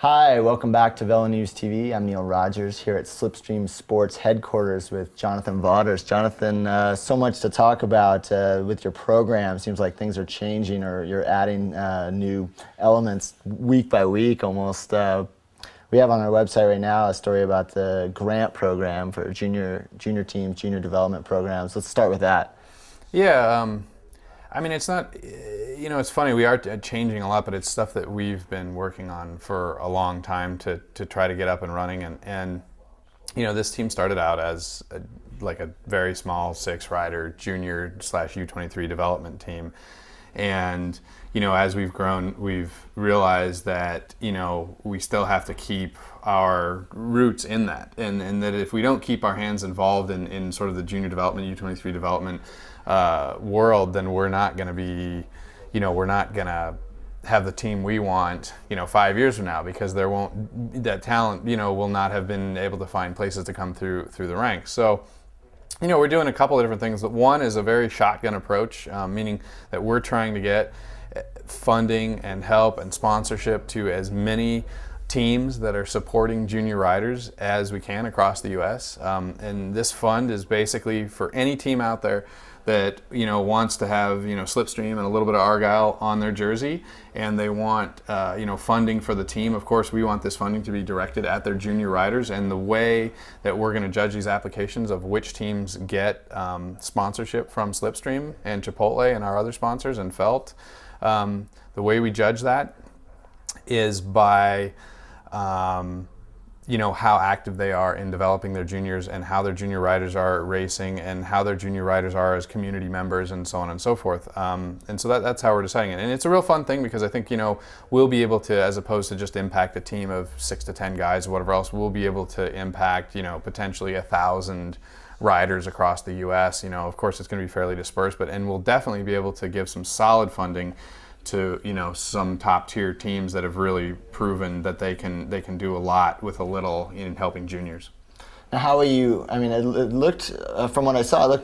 Hi, welcome back to Velo News TV. I'm Neil Rogers here at Slipstream Sports headquarters with Jonathan Vaughters. Jonathan, so much to talk about with your program. Seems like things are changing, or you're adding new elements week by week almost. We have on our website right now a story about the grant program for junior teams, junior development programs. Let's start with that. Yeah, I mean, it's not, it's funny, we are changing a lot, but it's stuff that we've been working on for a long time to try to get up and running. And this team started out as a very small 6-rider junior/U23 development team. And, as we've grown, we've realized that, we still have to keep our roots in that. And that if we don't keep our hands involved in sort of the junior development, U23 development world, then we're not going to be, we're not going to have the team we want, 5 years from now, because that talent, will not have been able to find places to come through the ranks. So, we're doing a couple of different things. One is a very shotgun approach, meaning that we're trying to get funding and help and sponsorship to as many teams that are supporting junior riders as we can across the U.S. And this fund is basically for any team out there that wants to have Slipstream and a little bit of Argyle on their jersey, and they want funding for the team. Of course, we want this funding to be directed at their junior riders, and the way that we're going to judge these applications of which teams get sponsorship from Slipstream and Chipotle and our other sponsors and Felt, the way we judge that is by how active they are in developing their juniors, and how their junior riders are racing, and how their junior riders are as community members, and so on and so forth. And so that's how we're deciding it. And it's a real fun thing, because I think, we'll be able to, as opposed to just impact a team of 6 to 10 guys or whatever else, we'll be able to impact, potentially 1,000 riders across the U.S. Of course, it's going to be fairly dispersed, and we'll definitely be able to give some solid funding to some top tier teams that have really proven that they can do a lot with a little in helping juniors. Now, how are you? I mean, it looked from what I saw,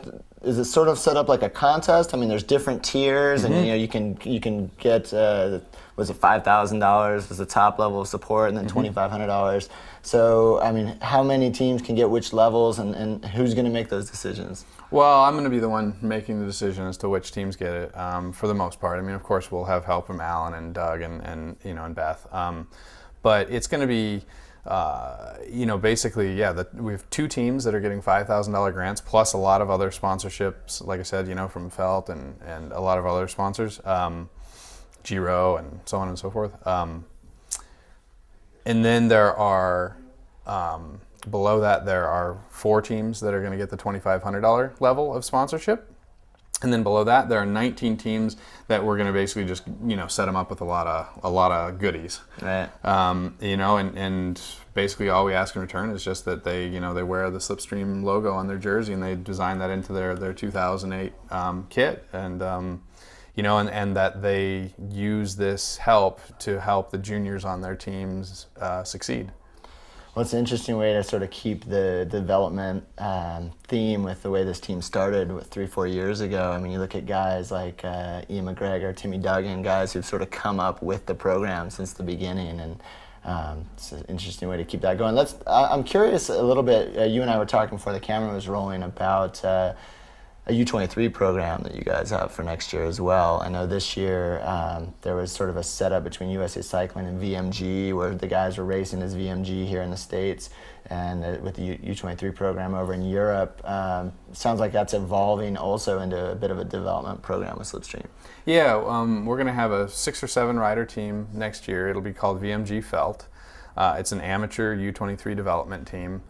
is it sort of set up like a contest? I mean, there's different tiers, and you can get was it $5,000 as the top level of support, and then $2,500. So, I mean, how many teams can get which levels, and who's going to make those decisions? Well, I'm going to be the one making the decision as to which teams get it, for the most part. I mean, of course, we'll have help from Alan and Doug and Beth. But it's going to be, basically, we have 2 teams that are getting $5,000 grants, plus a lot of other sponsorships, like I said, from Felt and a lot of other sponsors, Giro and so on and so forth. And then there are, below that, there are 4 teams that are going to get the $2,500 level of sponsorship. And then below that, there are 19 teams that we're going to basically just, set them up with a lot of goodies. Right. And basically all we ask in return is just that they, they wear the Slipstream logo on their jersey, and they design that into their 2008 kit. And, and that they use this help to help the juniors on their teams succeed. Well, it's an interesting way to sort of keep the development theme with the way this team started 3-4 years ago. I mean, you look at guys like Ian McGregor, Timmy Duggan, guys who've sort of come up with the program since the beginning, and it's an interesting way to keep that going. I'm curious a little bit, you and I were talking before the camera was rolling about a U23 program that you guys have for next year as well. I know this year there was sort of a setup between USA Cycling and VMG, where the guys were racing as VMG here in the States, and with the U23 program over in Europe. Sounds like that's evolving also into a bit of a development program with Slipstream. Yeah, we're going to have a 6 or 7 rider team next year. It'll be called VMG Felt. It's an amateur U23 development team.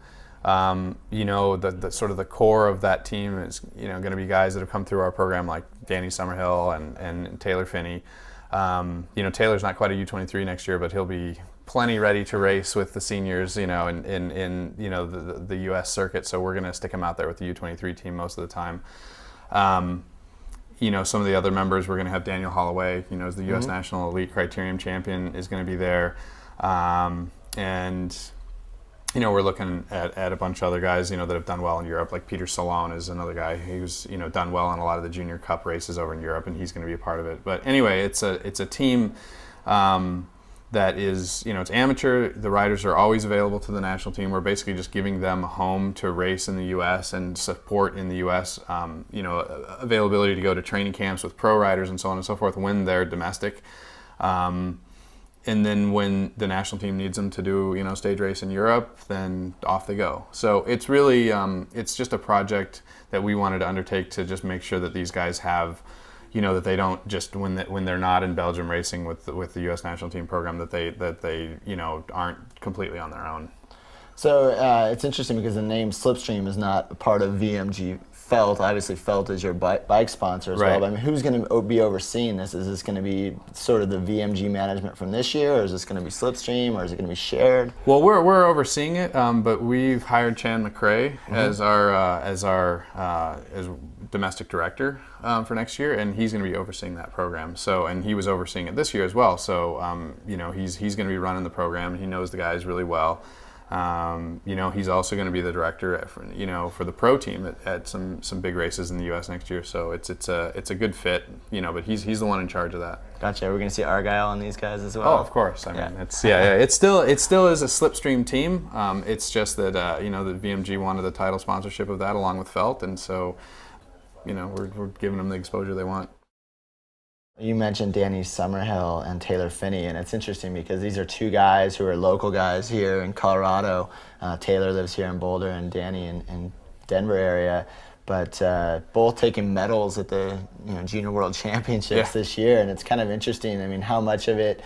The sort of the core of that team is, going to be guys that have come through our program, like Danny Summerhill and Taylor Finney. Taylor's not quite a U23 next year, but he'll be plenty ready to race with the seniors, in the U.S. circuit. So we're going to stick him out there with the U23 team most of the time. Some of the other members, we're going to have Daniel Holloway, is the U.S. National Elite Criterium champion, is going to be there. We're looking at a bunch of other guys, that have done well in Europe, like Peter Salone is another guy who's, done well in a lot of the junior cup races over in Europe, and he's going to be a part of it. But anyway, it's a team that is, it's amateur. The riders are always available to the national team. We're basically just giving them a home to race in the U.S. and support in the U.S. Availability to go to training camps with pro riders and so on and so forth when they're domestic. And then when the national team needs them to do, stage race in Europe, then off they go. So it's really, it's just a project that we wanted to undertake to just make sure that these guys have, that they don't just when they're not in Belgium racing with the U.S. national team program, that they aren't completely on their own. So it's interesting because the name Slipstream is not a part of VMG Felt. Obviously, Felt is your bike sponsor as well. But, I mean, who's going to be overseeing this? Is this going to be sort of the VMG management from this year, or is this going to be Slipstream, or is it going to be shared? Well, we're overseeing it, but we've hired Chan McRae as domestic director for next year, and he's going to be overseeing that program. So, and he was overseeing it this year as well. So, he's going to be running the program. He knows the guys really well. He's also going to be the director for the pro team at some big races in the U.S. next year. So it's a good fit, but he's the one in charge of that. Gotcha. We're going to see Argyle and these guys as well. Oh, of course. I mean, it still is a Slipstream team. It's just that the VMG wanted the title sponsorship of that along with Felt, and so we're giving them the exposure they want. You mentioned Danny Summerhill and Taylor Finney, and it's interesting because these are two guys who are local guys here in Colorado. Taylor lives here in Boulder and Danny in Denver area, but both taking medals at the Junior World Championships this year, and it's kind of interesting. I mean, how much of it,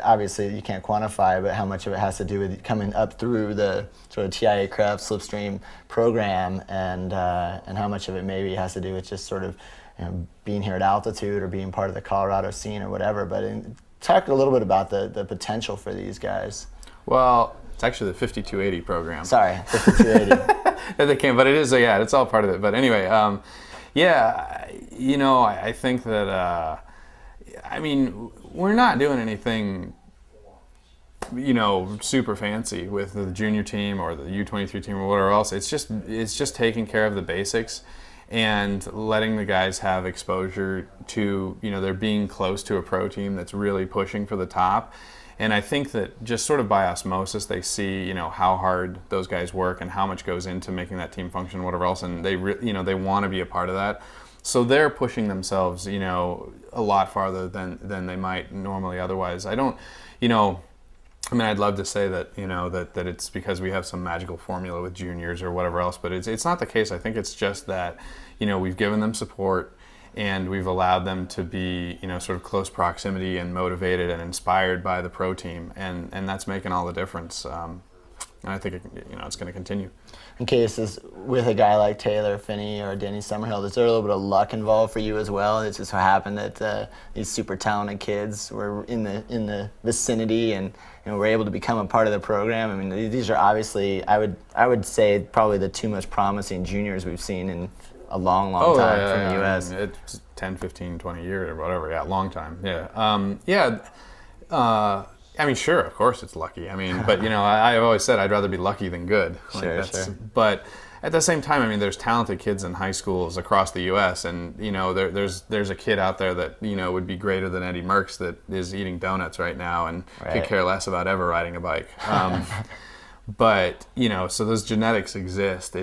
obviously you can't quantify, but how much of it has to do with coming up through the sort of TIA Craft Slipstream program, and how much of it maybe has to do with just sort of being here at altitude or being part of the Colorado scene or whatever. But talk a little bit about the potential for these guys. Well, it's actually the 5280 program. Sorry, 5280. They can, but it is, it's all part of it. But anyway, I think that, we're not doing anything, super fancy with the junior team or the U23 team or whatever else. It's just taking care of the basics and letting the guys have exposure to, they're being close to a pro team that's really pushing for the top. And I think that just sort of by osmosis, they see, how hard those guys work and how much goes into making that team function, whatever else, and they want to be a part of that. So they're pushing themselves, a lot farther than they might normally otherwise. I'd love to say that, that it's because we have some magical formula with juniors or whatever else, but it's not the case. I think it's just that, we've given them support and we've allowed them to be, sort of close proximity and motivated and inspired by the pro team, and that's making all the difference. And I think it's going to continue. In cases with a guy like Taylor Finney or Danny Summerhill, is there a little bit of luck involved for you as well? It just so happened that these super talented kids were in the vicinity and were able to become a part of the program. I mean, these are obviously, I would say, probably the two most promising juniors we've seen in a long time from the U.S. It's 10, 15, 20 years or whatever. Yeah, long time. Yeah. Sure, of course it's lucky. But I've always said I'd rather be lucky than good. Sure. But at the same time, there's talented kids in high schools across the U.S. and there's a kid out there that would be greater than Eddie Merckx that is eating donuts right now and could care less about ever riding a bike. But so those genetics exist.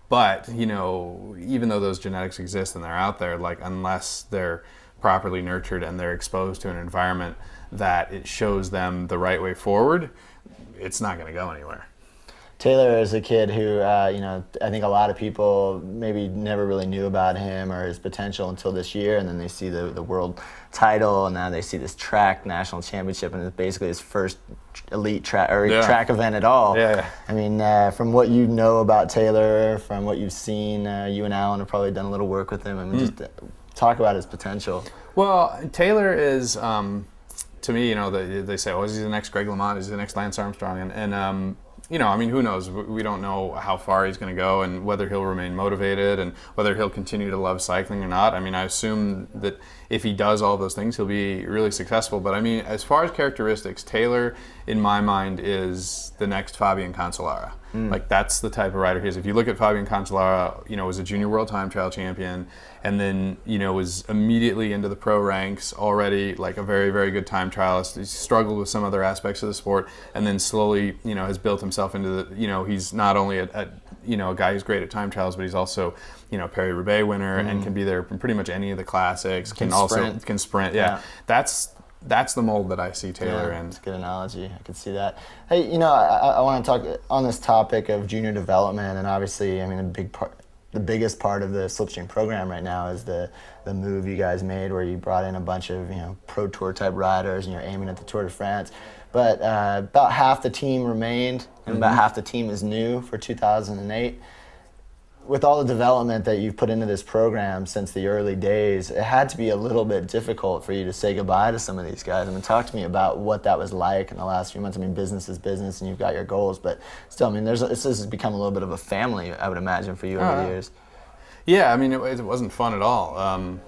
But even though those genetics exist and they're out there, unless they're properly nurtured and they're exposed to an environment that it shows them the right way forward, it's not going to go anywhere. Taylor is a kid who, I think a lot of people maybe never really knew about him or his potential until this year, and then they see the world title, and now they see this track national championship, and it's basically his first elite track event at all. Yeah. From what you know about Taylor, from what you've seen, you and Alan have probably done a little work with him. Just talk about his potential. Well, Taylor is, to me, they say, is he the next Greg LeMond? Is he the next Lance Armstrong? And who knows? We don't know how far he's going to go and whether he'll remain motivated and whether he'll continue to love cycling or not. I assume that if he does all those things, he'll be really successful. But as far as characteristics, Taylor, in my mind, is the next Fabian Cancellara. Like that's the type of rider he is. If you look at Fabian Cancellara, was a junior world time trial champion, and then was immediately into the pro ranks already, like a very, very good time trialist. He's struggled with some other aspects of the sport, and then slowly has built himself into the he's not only a guy who's great at time trials, but he's also Paris-Roubaix winner and can be there from pretty much any of the classics. Can sprint. Yeah. That's the mold that I see Taylor in. That's a good analogy. I can see that. Hey, I want to talk on this topic of junior development, and obviously, the biggest part of the Slipstream program right now is the move you guys made, where you brought in a bunch of pro tour type riders, and you're aiming at the Tour de France. But about half the team remained, and about half the team is new for 2008. With all the development that you've put into this program since the early days, it had to be a little bit difficult for you to say goodbye to some of these guys. Talk to me about what that was like in the last few months. Business is business, and you've got your goals, but still, this has become a little bit of a family, I would imagine, for you over the years. Yeah, it wasn't fun at all.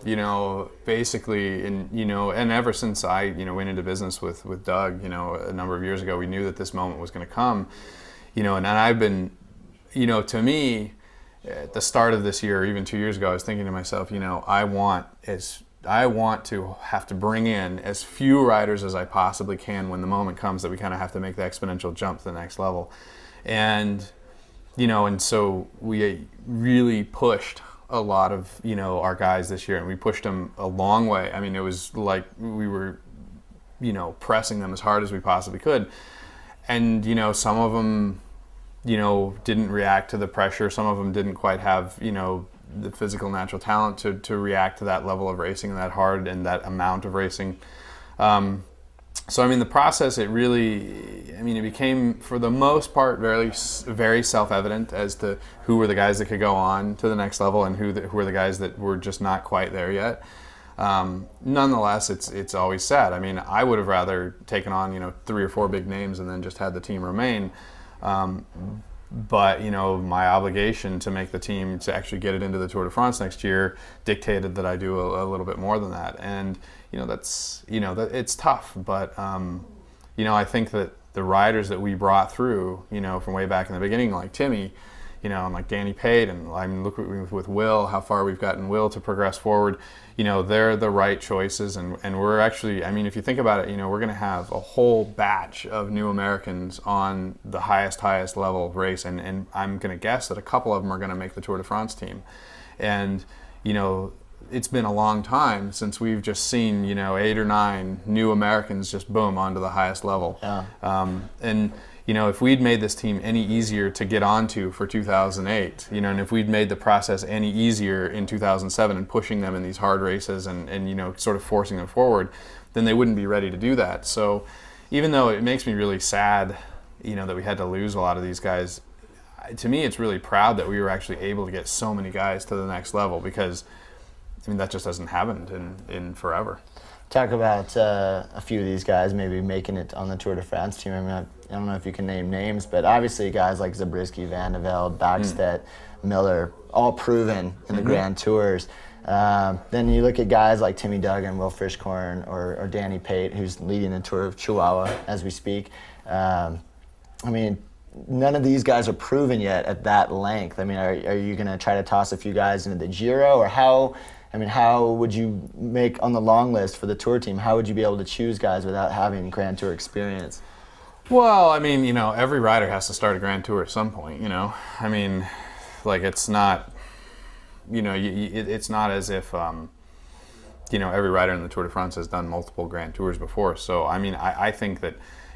Basically, and ever since I, went into business with Doug, a number of years ago, we knew that this moment was going to come, and I've been, to me, at the start of this year, or even 2 years ago, I was thinking to myself, I want to have to bring in as few riders as I possibly can when the moment comes that we kind of have to make the exponential jump to the next level. And, and so we really pushed a lot of, our guys this year, and we pushed them a long way. It was like we were, pressing them as hard as we possibly could. And, some of them, didn't react to the pressure. Some of them didn't quite have, the physical natural talent to react to that level of racing that hard and that amount of racing. So the process, it really, it became, for the most part, very, very self-evident as to who were the guys that could go on to the next level and who were the guys that were just not quite there yet. Nonetheless, it's always sad. I would have rather taken on, 3 or 4 big names and then just had the team remain. But my obligation to make the team to actually get it into the Tour de France next year dictated that I do a little bit more than that. And that's that it's tough, but I think that the riders that we brought through, from way back in the beginning, like Timmy, and like Danny Pate, and look with Will, how far we've gotten Will to progress forward. They're the right choices, and we're actually, if you think about it, we're going to have a whole batch of new Americans on the highest level of race, and I'm going to guess that a couple of them are going to make the Tour de France team. And, it's been a long time since we've just seen, 8 or 9 new Americans just boom onto the highest level. Yeah. And if we'd made this team any easier to get onto for 2008, and if we'd made the process any easier in 2007 and pushing them in these hard races and sort of forcing them forward, then they wouldn't be ready to do that. So even though it makes me really sad, that we had to lose a lot of these guys, to me it's really proud that we were actually able to get so many guys to the next level, because that just hasn't happened in forever. Talk about a few of these guys maybe making it on the Tour de France team. I don't know if you can name names, but obviously guys like Zabriskie, Van de Velde, Backstedt, Miller, all proven in the Grand Tours. Then you look at guys like Timmy Duggan, Will Frischkorn, or Danny Pate, who's leading the Tour of Chihuahua as we speak. None of these guys are proven yet at that length. Are you going to try to toss a few guys into the Giro, or how would you make on the long list for the Tour team? How would you be able to choose guys without having Grand Tour experience? Well, every rider has to start a Grand Tour at some point, it's not, it's not as if, every rider in the Tour de France has done multiple Grand Tours before. So, I think that,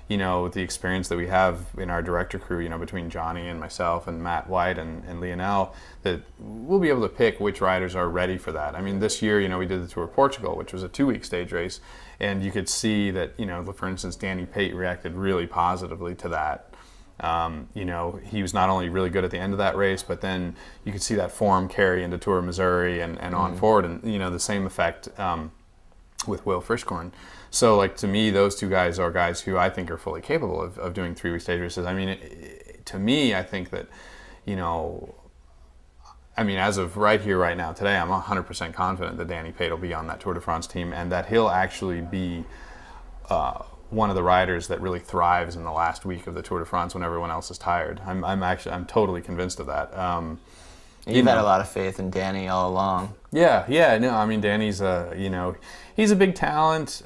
with the experience that we have in our director crew, between Johnny and myself and Matt White and Lionel, that we'll be able to pick which riders are ready for that. This year, we did the Tour of Portugal, which was a 2-week stage race, and you could see that, for instance, Danny Pate reacted really positively to that. He was not only really good at the end of that race, but then you could see that form carry into Tour of Missouri and on forward, and, the same effect with Will Frischkorn. So, to me, those 2 guys are guys who I think are fully capable of doing 3-week stage races. To me, I think that, as of right here, right now, today, I'm 100% confident that Danny Pate will be on that Tour de France team, and that he'll actually be one of the riders that really thrives in the last week of the Tour de France when everyone else is tired. I'm totally convinced of that. You've had a lot of faith in Danny all along. Yeah. No, I mean, Danny's he's a big talent.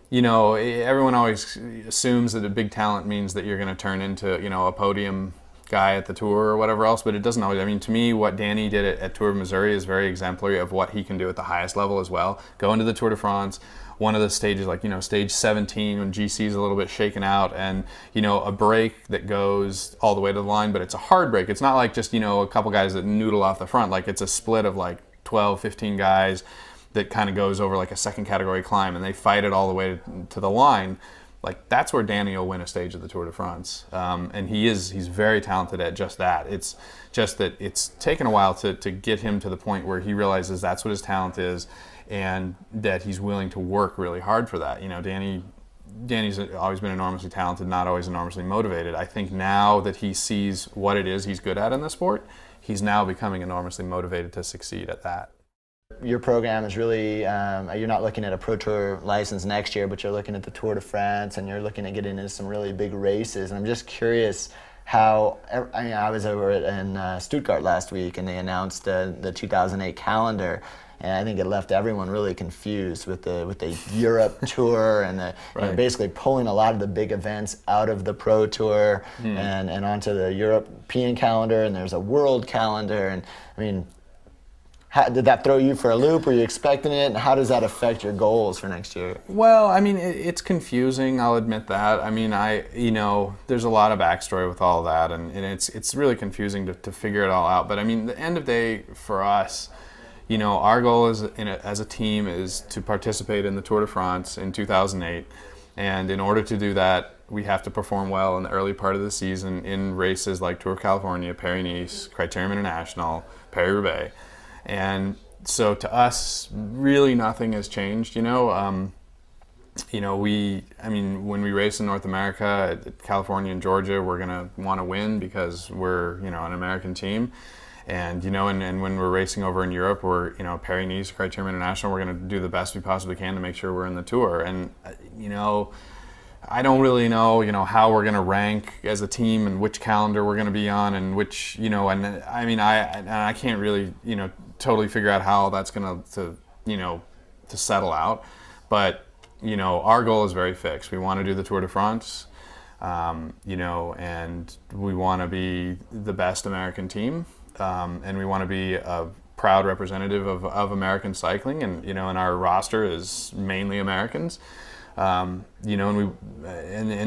Everyone always assumes that a big talent means that you're going to turn into, a podium guy at the Tour or whatever else, but it doesn't always. I mean, to me, what Danny did at Tour of Missouri is very exemplary of what he can do at the highest level as well. Go into the Tour de France, one of the stages, stage 17 when GC is a little bit shaken out, and, a break that goes all the way to the line, but it's a hard break. It's not like just, a couple guys that noodle off the front. Like, it's a split of 12, 15 guys that kind of goes over a second category climb, and they fight it all the way to the line. That's where Danny will win a stage of the Tour de France, and he's very talented at just that. It's just that it's taken a while to get him to the point where he realizes that's what his talent is, and that he's willing to work really hard for that. Danny's always been enormously talented, not always enormously motivated. I think now that he sees what it is he's good at in the sport, he's now becoming enormously motivated to succeed at that. Your program is really, you're not looking at a Pro Tour license next year, but you're looking at the Tour de France, and you're looking at getting into some really big races. And I'm just curious how, I was over in Stuttgart last week, and they announced the 2008 calendar. And I think it left everyone really confused with the Europe Tour and right. Basically pulling a lot of the big events out of the Pro Tour and onto the European calendar, and there's a world calendar. And I mean, did that throw you for a loop? Were you expecting it? And how does that affect your goals for next year? Well, I mean, it's confusing. I'll admit that. I mean, there's a lot of backstory with all that, and it's really confusing to figure it all out. But I mean, the end of the day for us, our goal as a team is to participate in the Tour de France in 2008, and in order to do that, we have to perform well in the early part of the season in races like Tour of California, Paris-Nice, Criterium International, Paris-Roubaix. And so to us, really nothing has changed. When we race in North America, California and Georgia, we're gonna want to win because we're, an American team. And, and when we're racing over in Europe, we're, Paris-Nice, Criterium International, we're gonna do the best we possibly can to make sure we're in the Tour. And, I don't really know, how we're going to rank as a team and which calendar we're going to be on and which, and I mean, I can't really, totally figure out how that's going to settle out. But, our goal is very fixed. We want to do the Tour de France, and we want to be the best American team, and we want to be a proud representative of American cycling, and, and our roster is mainly Americans. And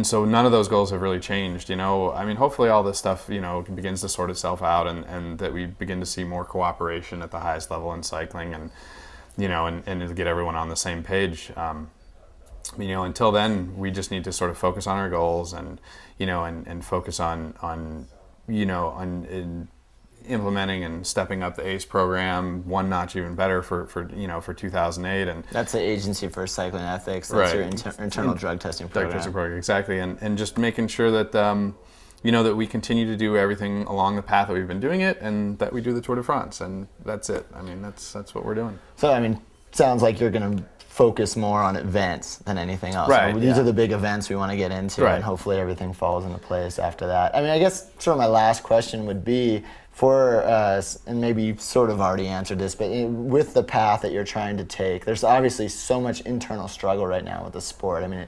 so none of those goals have really changed. I mean, hopefully all this stuff, begins to sort itself out, and that we begin to see more cooperation at the highest level in cycling, and and to get everyone on the same page. Until then, we just need to sort of focus on our goals, and and focus on implementing and stepping up the ACE program one notch even better for 2008. And that's the Agency for Cycling Ethics. That's right. your internal drug testing program. Drug testing program, exactly. And just making sure that that we continue to do everything along the path that we've been doing it, and that we do the Tour de France, and that's it. I mean, that's what we're doing. So I mean, sounds like you're going to focus more on events than anything else. Right. These are the big events we want to get into, right. And hopefully everything falls into place after that. I mean, I guess sort of my last question would be for us, and maybe you've sort of already answered this, but with the path that you're trying to take, there's obviously so much internal struggle right now with the sport. I mean,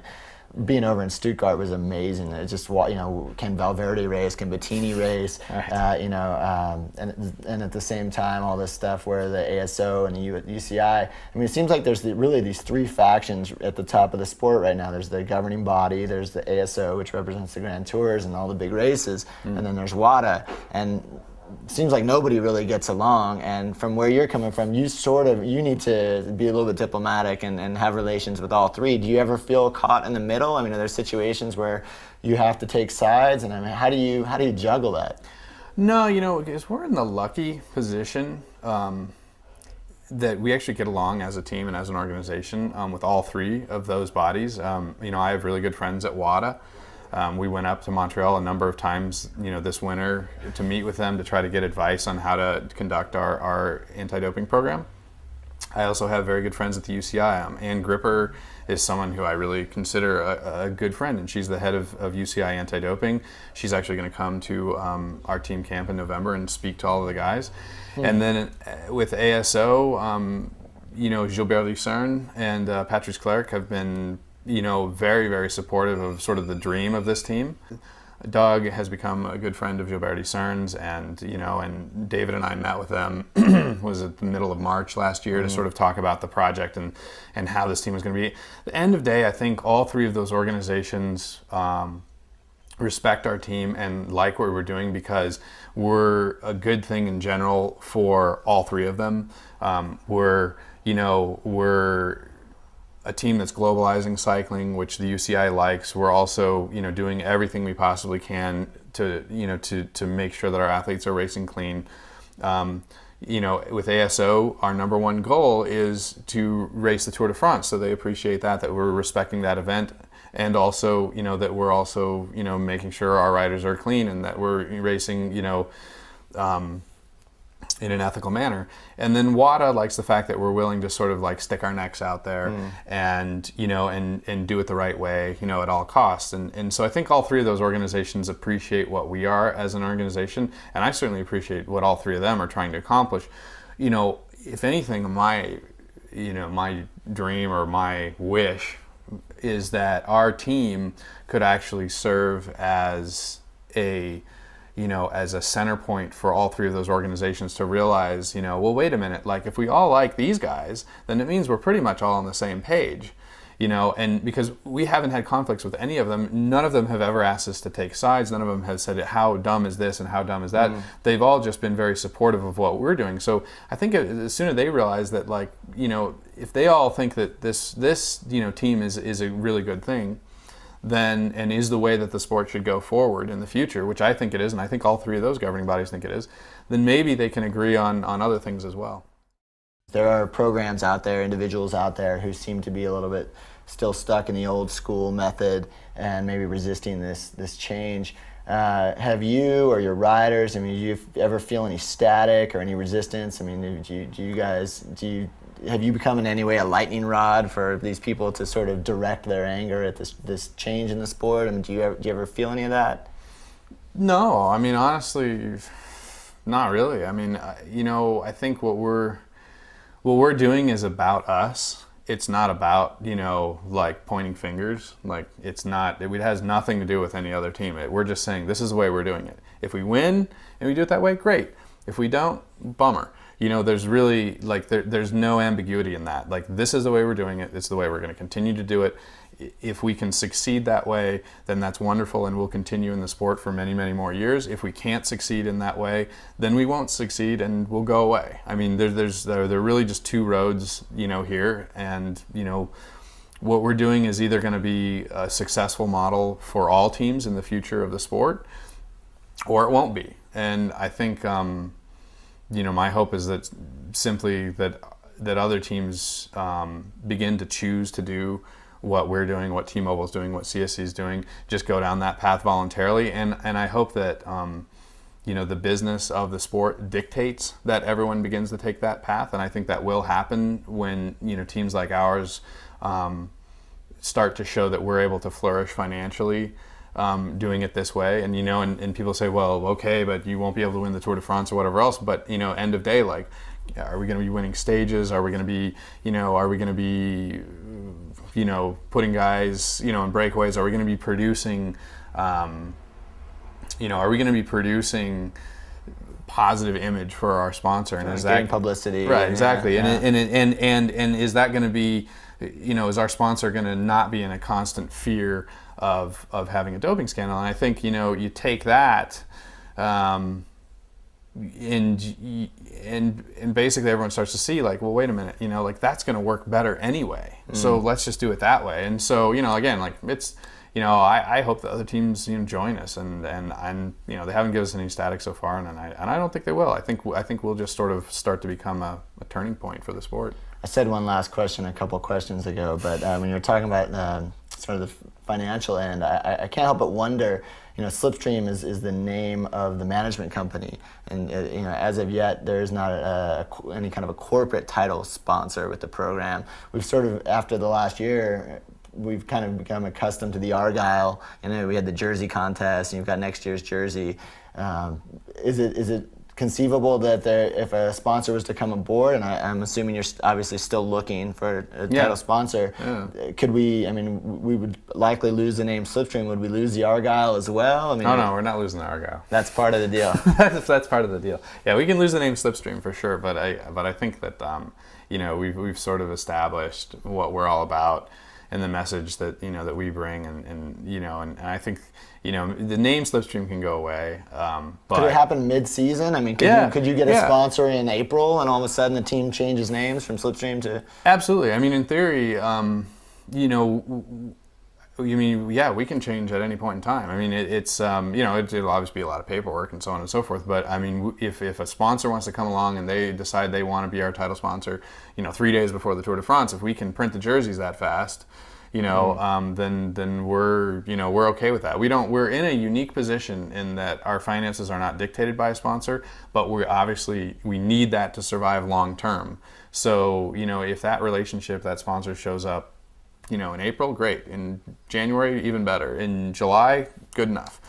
being over in Stuttgart was amazing. It just, can Valverde race? Can Bettini race? Right. And at the same time, all this stuff where the ASO and the UCI. I mean, it seems like there's really these three factions at the top of the sport right now. There's the governing body, there's the ASO, which represents the Grand Tours and all the big races, and then there's WADA. And seems like nobody really gets along, and from where you're coming from, you need to be a little bit diplomatic and have relations with all three. Do you ever feel caught in the middle? I mean, are there situations where you have to take sides, and I mean, how do you juggle that? No, because we're in the lucky position that we actually get along as a team and as an organization with all three of those bodies. I have really good friends at WADA. We went up to Montreal a number of times, this winter to meet with them to try to get advice on how to conduct our anti-doping program. I also have very good friends at the UCI. Ann Gripper is someone who I really consider a good friend, and she's the head of UCI anti-doping. She's actually going to come to our team camp in November and speak to all of the guys. And then with ASO, Gilbert Lucerne and Patrice Clerc have been, very, very supportive of sort of the dream of this team. Doug has become a good friend of Gilbert Lucerne's, and David and I met with them was at the middle of March last year to sort of talk about the project and how this team was going to be. At the end of the day, I think all three of those organizations respect our team and like what we're doing because we're a good thing in general for all three of them. We're a team that's globalizing cycling, which the UCI likes. We're also, doing everything we possibly can to make sure that our athletes are racing clean. With ASO, our number one goal is to race the Tour de France. So they appreciate that we're respecting that event, and also, that we're also, making sure our riders are clean and that we're racing, in an ethical manner. And then WADA likes the fact that we're willing to sort of like stick our necks out there and do it the right way, at all costs. And so I think all three of those organizations appreciate what we are as an organization, and I certainly appreciate what all three of them are trying to accomplish. If anything, my dream or my wish is that our team could actually serve as a center point for all three of those organizations to realize, well, wait a minute, like if we all like these guys, then it means we're pretty much all on the same page, and because we haven't had conflicts with any of them, none of them have ever asked us to take sides, none of them have said, how dumb is this and how dumb is that. They've all just been very supportive of what we're doing. So I think as soon as they realize that, like, if they all think that this team is a really good thing, then, and is the way that the sport should go forward in the future, which I think it is, and I think all three of those governing bodies think it is, then maybe they can agree on other things as well. There are programs out there, individuals out there who seem to be a little bit still stuck in the old school method and maybe resisting this change. Have you or your riders, do you ever feel any static or any resistance? Have you become in any way a lightning rod for these people to sort of direct their anger at this change in the sport? Do you ever feel any of that? No, honestly, not really. I think what we're doing is about us. It's not about, like pointing fingers. Like it has nothing to do with any other team. We're just saying this is the way we're doing it. If we win and we do it that way, great. If we don't, bummer. There's really, there's no ambiguity in that. Like, this is the way we're doing it. It's the way we're going to continue to do it. If we can succeed that way, then that's wonderful, and we'll continue in the sport for many, many more years. If we can't succeed in that way, then we won't succeed and we'll go away. There are really just two roads, here, and, what we're doing is either going to be a successful model for all teams in the future of the sport, or it won't be. And I think, my hope is that simply that other teams begin to choose to do what we're doing, what T-Mobile's doing, what CSC is doing, just go down that path voluntarily. And I hope that the business of the sport dictates that everyone begins to take that path. And I think that will happen when teams like ours start to show that we're able to flourish financially. Doing it this way, and and people say, well, okay, but you won't be able to win the Tour de France or whatever else. But end of day, like, are we going to be winning stages? Are we going to be, putting guys, in breakaways? Are we going to be producing, positive image for our sponsor? And is that publicity? Right, exactly. Yeah. And is that going to be, is our sponsor going to not be in a constant fear of having a doping scandal? And I think you take that, and basically everyone starts to see, like, well, wait a minute, that's going to work better anyway. So let's just do it that way. And so again, like, it's I hope that other teams join us, and they haven't given us any static so far, and I don't think they will. I think we'll just sort of start to become a turning point for the sport. I said one last question a couple questions ago, but when you were talking about sort of the financial end, I can't help but wonder, Slipstream is the name of the management company, and as of yet, there's not any kind of a corporate title sponsor with the program. We've sort of, after the last year, we've kind of become accustomed to the Argyle. We had the jersey contest, and you've got next year's jersey. Is it conceivable that if a sponsor was to come aboard, and I'm assuming you're obviously still looking for a title sponsor, could we, we would likely lose the name Slipstream. Would we lose the Argyle as well? No, we're not losing the Argyle. That's part of the deal. That's part of the deal. Yeah, we can lose the name Slipstream for sure, but I think that we've sort of established what we're all about and the message that that we bring, and I think the name Slipstream can go away. But could it happen mid-season? Could you get a sponsor in April, and all of a sudden the team changes names from Slipstream to? Absolutely. In theory, we can change at any point in time. It'll obviously be a lot of paperwork and so on and so forth. But if a sponsor wants to come along and they decide they want to be our title sponsor, 3 days before the Tour de France, if we can print the jerseys that fast, then we're okay with that. We're in a unique position in that our finances are not dictated by a sponsor, but we need that to survive long term. So if that relationship, that sponsor shows up, in April, great. In January, even better. In July, good enough.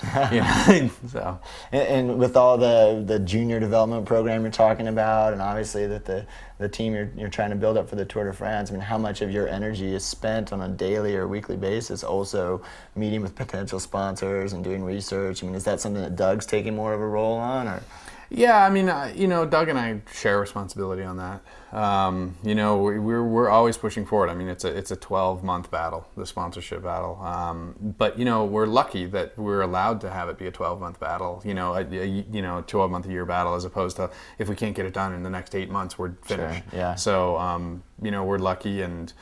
So. And with all the junior development program you're talking about, and obviously that the team you're trying to build up for the Tour de France, how much of your energy is spent on a daily or weekly basis also meeting with potential sponsors and doing research? Is that something that Doug's taking more of a role on, or? Yeah, Doug and I share responsibility on that. We're always pushing forward. It's a 12-month battle, the sponsorship battle. But we're lucky that we're allowed to have it be a 12-month battle. A 12-month a year battle, as opposed to if we can't get it done in the next 8 months, we're finished. Sure, yeah. So we're lucky and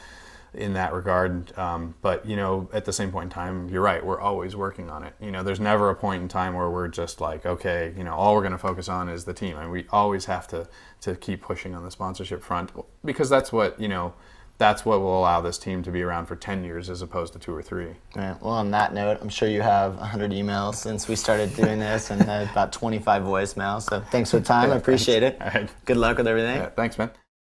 in that regard, but at the same point in time, you're right, we're always working on it. There's never a point in time where we're just like, okay, all we're going to focus on is the team, and we always have to keep pushing on the sponsorship front, because that's what will allow this team to be around for 10 years as opposed to 2 or 3. Right. Well, on that note, I'm sure you have 100 emails since we started doing this, and about 25 voicemails. So thanks for the time. I appreciate it. All right. Good luck with everything. Yeah, thanks, man.